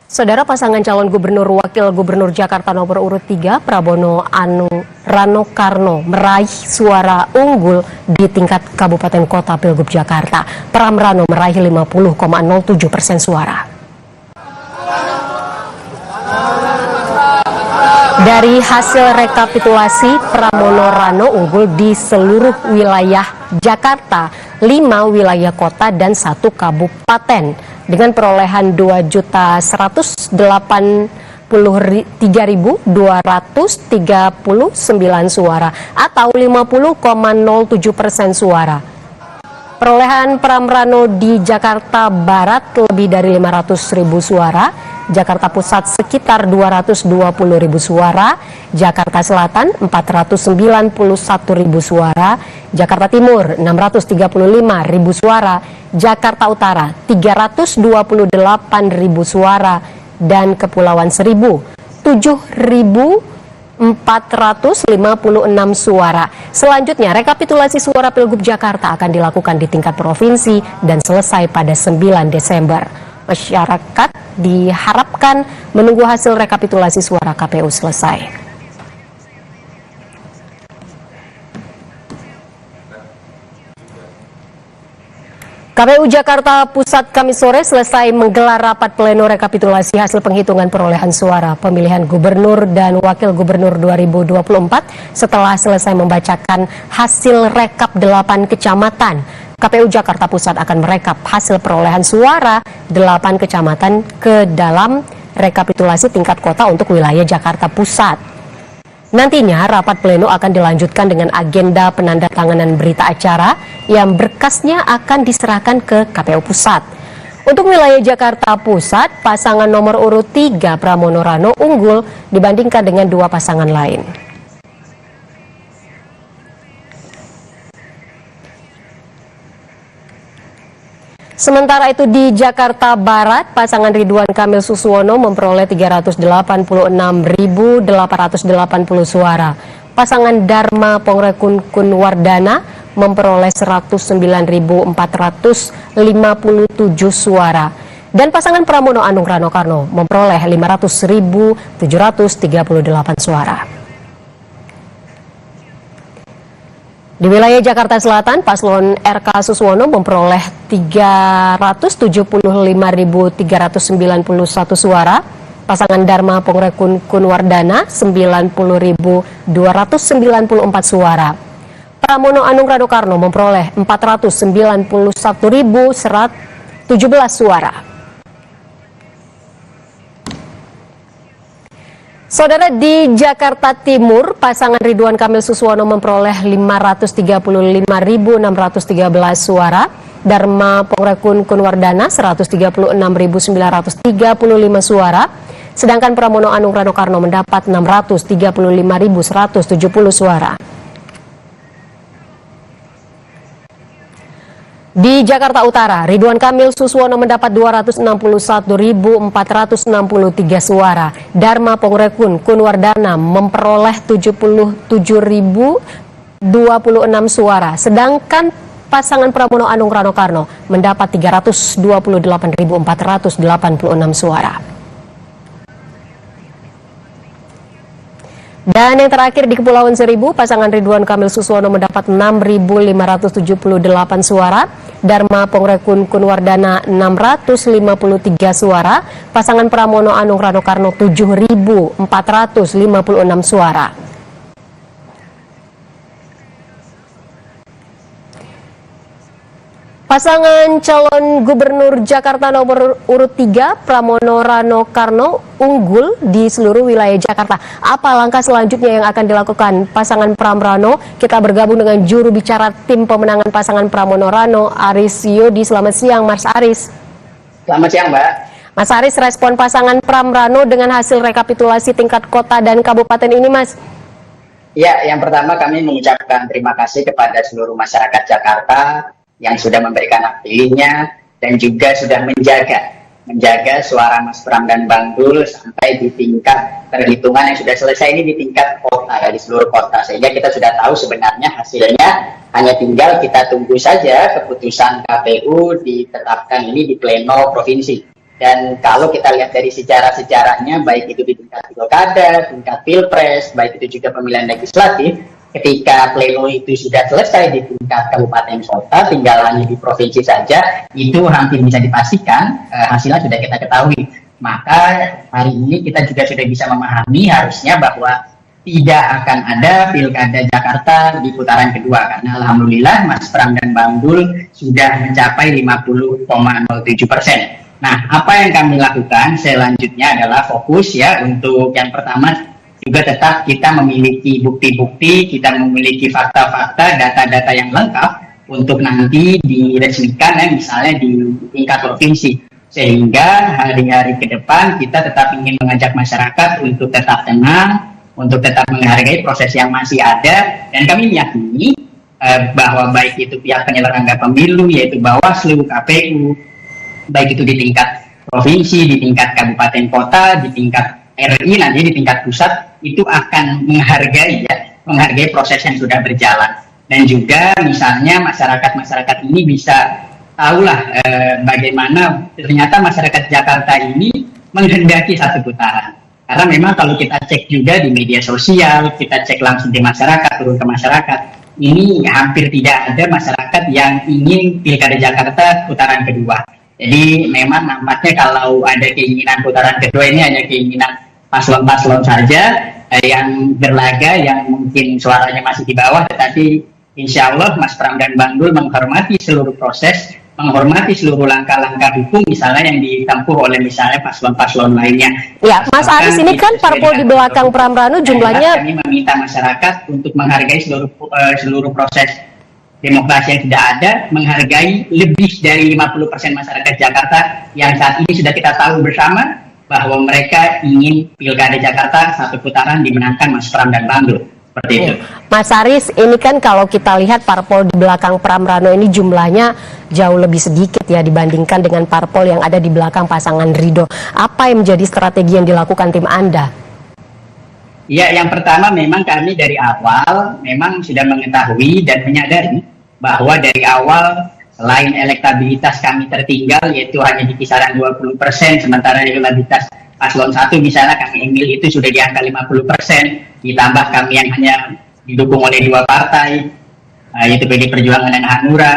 Saudara, pasangan calon gubernur wakil gubernur Jakarta nomor urut 3 Prabowo Rano Karno meraih suara unggul di tingkat kabupaten kota Pilgub Jakarta. Pram Rano meraih 50,07% suara. Dari hasil rekapitulasi, Pramono Rano unggul di seluruh wilayah Jakarta, 5 wilayah kota dan 1 kabupaten dengan perolehan 2.183.239 suara atau 50,07% suara. Perolehan Pram Rano di Jakarta Barat lebih dari 500.000 suara, Jakarta Pusat sekitar 220.000 suara, Jakarta Selatan 491.000 suara, Jakarta Timur 635.000 suara, Jakarta Utara 328.000 suara, dan Kepulauan Seribu 7.456 suara. Selanjutnya, rekapitulasi suara Pilgub Jakarta akan dilakukan di tingkat provinsi dan selesai pada 9 Desember. Masyarakat diharapkan menunggu hasil rekapitulasi suara KPU selesai. KPU Jakarta Pusat Kamis sore selesai menggelar rapat pleno rekapitulasi hasil penghitungan perolehan suara pemilihan gubernur dan wakil gubernur 2024 setelah selesai membacakan hasil rekap 8 kecamatan. KPU Jakarta Pusat akan merekap hasil perolehan suara 8 kecamatan ke dalam rekapitulasi tingkat kota untuk wilayah Jakarta Pusat. Nantinya rapat pleno akan dilanjutkan dengan agenda penandatanganan berita acara yang berkasnya akan diserahkan ke KPU Pusat. Untuk wilayah Jakarta Pusat, pasangan nomor urut 3 Pramono Rano unggul dibandingkan dengan 2 pasangan lain. Sementara itu di Jakarta Barat, pasangan Ridwan Kamil Suswono memperoleh 386.880 suara. Pasangan Dharma Pongrekun Kunwardana memperoleh 109.457 suara. Dan pasangan Pramono Anung Rano Karno memperoleh 500.738 suara. Di wilayah Jakarta Selatan, paslon RK Suswono memperoleh 375.391 suara, pasangan Dharma Pongrekun Kunwardana 90.294 suara. Pramono Anung Rano Karno memperoleh 491.117 suara. Saudara, di Jakarta Timur, pasangan Ridwan Kamil Suswono memperoleh 535.613 suara, Dharma Pongrekun Kunwardana 136.935 suara, sedangkan Pramono Anung Rano Karno mendapat 635.170 suara. Di Jakarta Utara, Ridwan Kamil Suswono mendapat 261.463 suara. Dharma Pongrekun Kunwardana memperoleh 77.026 suara. Sedangkan pasangan Pramono Anung Rano Karno mendapat 328.486 suara. Dan yang terakhir di Kepulauan Seribu, pasangan Ridwan Kamil Suswono mendapat 6.578 suara, Dharma Pongrekun Kunwardana 653 suara, pasangan Pramono Anung Rano Karno 7.456 suara. Pasangan calon gubernur Jakarta nomor urut 3 Pramono Rano Karno unggul di seluruh wilayah Jakarta. Apa langkah selanjutnya yang akan dilakukan pasangan Pram Rano? Kita bergabung dengan juru bicara tim pemenangan pasangan Pramono Rano, Aris Yodi. Selamat siang, Mas Aris. Selamat siang, Mbak. Mas Aris, respon pasangan Pram Rano dengan hasil rekapitulasi tingkat kota dan kabupaten ini, Mas? Ya, yang pertama kami mengucapkan terima kasih kepada seluruh masyarakat Jakarta yang sudah memberikan hak pilihnya dan juga sudah menjaga suara Mas Pram dan Bang Dul sampai di tingkat perhitungan yang sudah selesai ini di tingkat kota, ya, di seluruh kota, sehingga kita sudah tahu sebenarnya hasilnya. Hanya tinggal kita tunggu saja keputusan KPU ditetapkan ini di pleno provinsi. Dan kalau kita lihat dari sejarah-sejarahnya, baik itu di tingkat pilkada, tingkat pilpres, baik itu juga pemilihan legislatif, ketika pleno itu sudah selesai di tingkat kabupaten kota, tinggal hanya di provinsi saja, itu hampir bisa dipastikan hasilnya sudah kita ketahui. Maka hari ini kita juga sudah bisa memahami harusnya bahwa tidak akan ada pilkada Jakarta di putaran kedua, karena alhamdulillah Mas Pram dan Bang Dul sudah mencapai 50,07%. Nah, apa yang kami lakukan selanjutnya adalah fokus ya untuk yang pertama juga tetap kita memiliki bukti-bukti, kita memiliki fakta-fakta, data-data yang lengkap untuk nanti diresmikan ya, misalnya di tingkat provinsi. Sehingga hari-hari ke depan kita tetap ingin mengajak masyarakat untuk tetap tenang, untuk tetap menghargai proses yang masih ada, dan kami meyakini bahwa baik itu pihak penyelenggara pemilu yaitu Bawaslu, KPU, baik itu di tingkat provinsi, di tingkat kabupaten kota, di tingkat RI, nanti di tingkat pusat, itu akan menghargai proses yang sudah berjalan. Dan juga misalnya masyarakat ini bisa tahulah bagaimana ternyata masyarakat Jakarta ini menghendaki satu putaran. Karena memang kalau kita cek juga di media sosial, kita cek langsung di masyarakat, turun ke masyarakat, ini hampir tidak ada masyarakat yang ingin pilkada Jakarta putaran kedua. Jadi memang nampaknya kalau ada keinginan putaran kedua ini hanya keinginan paslon-paslon saja yang berlaga, yang mungkin suaranya masih di bawah, tetapi insya Allah Mas Pram dan Bang Dul menghormati seluruh proses, menghormati seluruh langkah-langkah hukum misalnya yang ditempuh oleh misalnya paslon-paslon lainnya. Ya, Mas Aris, ini kan parpol di belakang Pram Ranu jumlahnya. Kami meminta masyarakat untuk menghargai seluruh proses demokrasi yang tidak ada, menghargai lebih dari 50% masyarakat Jakarta yang saat ini sudah kita tahu bersama bahwa mereka ingin pilkada Jakarta satu putaran dimenangkan Mas Pram dan Bang Dul. Seperti itu. Mas Aris, ini kan kalau kita lihat parpol di belakang Pram Rano ini jumlahnya jauh lebih sedikit ya dibandingkan dengan parpol yang ada di belakang pasangan Ridho. Apa yang menjadi strategi yang dilakukan tim Anda? Ya, yang pertama memang kami dari awal memang sudah mengetahui dan menyadari bahwa dari awal selain elektabilitas kami tertinggal yaitu hanya di kisaran 20%, sementara elektabilitas paslon 1 misalnya kami ambil itu sudah di angka 50%, ditambah kami yang hanya didukung oleh 2 partai, yaitu PD Perjuangan dan Hanura,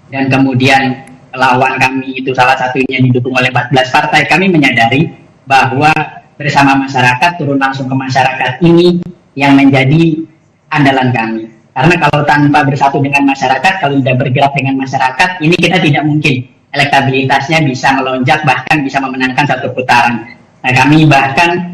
dan kemudian lawan kami itu salah satunya didukung oleh 14 partai, kami menyadari bahwa bersama masyarakat, turun langsung ke masyarakat ini yang menjadi andalan kami. Karena kalau tanpa bersatu dengan masyarakat, kalau tidak bergerak dengan masyarakat, ini kita tidak mungkin elektabilitasnya bisa melonjak, bahkan bisa memenangkan satu putaran. Nah, kami bahkan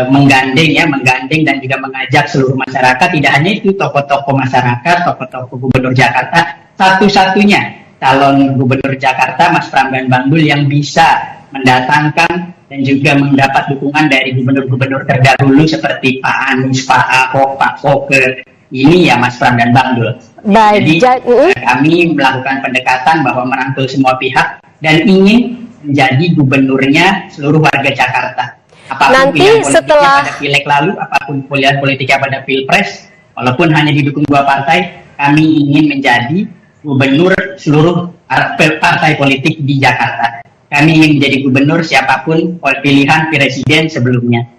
menggandeng dan juga mengajak seluruh masyarakat, tidak hanya itu tokoh-tokoh masyarakat, tokoh-tokoh gubernur Jakarta, satu-satunya calon gubernur Jakarta, Mas Pram dan Bang Dul yang bisa mendatangkan dan juga mendapat dukungan dari gubernur-gubernur terdahulu seperti Pak Anies, Pak Ahok, Pak Foke, ini ya Mas Pram dan Bang Dul. Baik, jadi kami melakukan pendekatan bahwa merangkul semua pihak dan ingin menjadi gubernurnya seluruh warga Jakarta. Apapun nanti pilihan politiknya setelah pada pileg lalu, apapun pilihan politiknya pada pilpres, walaupun hanya didukung 2 partai, kami ingin menjadi gubernur seluruh partai politik di Jakarta. Kami ingin menjadi gubernur siapapun pilihan presiden sebelumnya.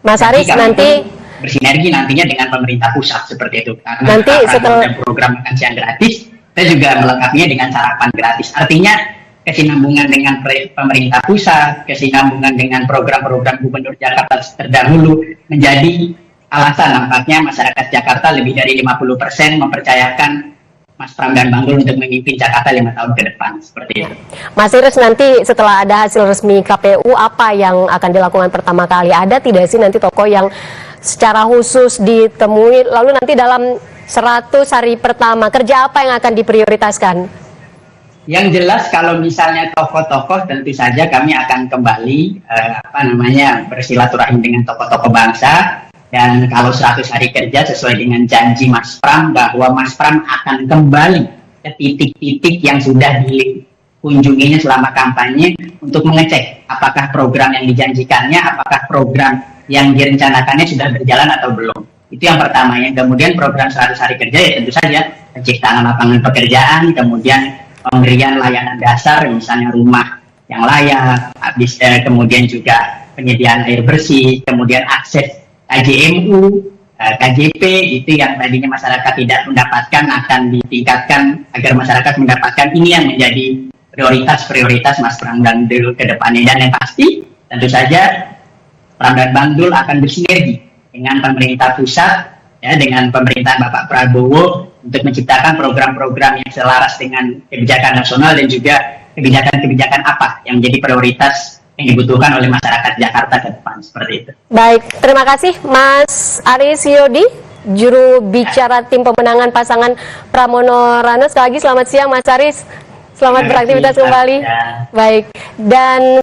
Mas Aris nanti bersinergi nantinya dengan pemerintah pusat seperti itu. Karena nanti setelah program makan siang gratis, kita juga melengkapinya dengan sarapan gratis. Artinya kesinambungan dengan pemerintah pusat, kesinambungan dengan program-program gubernur Jakarta terdahulu menjadi alasan nampaknya masyarakat Jakarta lebih dari 50% mempercayakan Mas Pram dan Bang Dul untuk memimpin Jakarta 5 tahun ke depan, seperti itu. Mas Iris, nanti setelah ada hasil resmi KPU, apa yang akan dilakukan pertama kali? Ada tidak sih nanti tokoh yang secara khusus ditemui, lalu nanti dalam 100 hari pertama, kerja apa yang akan diprioritaskan? Yang jelas kalau misalnya tokoh-tokoh, tentu saja kami akan kembali bersilaturahim dengan tokoh-tokoh bangsa. Dan kalau 100 hari kerja sesuai dengan janji Mas Pram bahwa Mas Pram akan kembali ke titik-titik yang sudah dikunjunginya selama kampanye untuk mengecek apakah program yang dijanjikannya, apakah program yang direncanakannya sudah berjalan atau belum. Itu yang pertama. Yang kemudian program 100 hari kerja ya tentu saja penciptaan lapangan pekerjaan, kemudian pemberian layanan dasar misalnya rumah yang layak, kemudian juga penyediaan air bersih, kemudian akses KJMU, KJP itu yang tadinya masyarakat tidak mendapatkan akan ditingkatkan agar masyarakat mendapatkan. Ini yang menjadi prioritas Mas Pram dan Dul ke depannya. Dan yang pasti tentu saja Pram dan Bang Dul akan bersinergi dengan pemerintah pusat, ya, dengan pemerintahan Bapak Prabowo untuk menciptakan program-program yang selaras dengan kebijakan nasional dan juga kebijakan-kebijakan apa yang menjadi prioritas yang dibutuhkan oleh masyarakat Jakarta ke depan, seperti itu. Baik, terima kasih Mas Aris Yodi, juru bicara tim pemenangan pasangan Pramono Rano. Sekali lagi selamat siang Mas Aris, selamat beraktivitas kembali. Baik, dan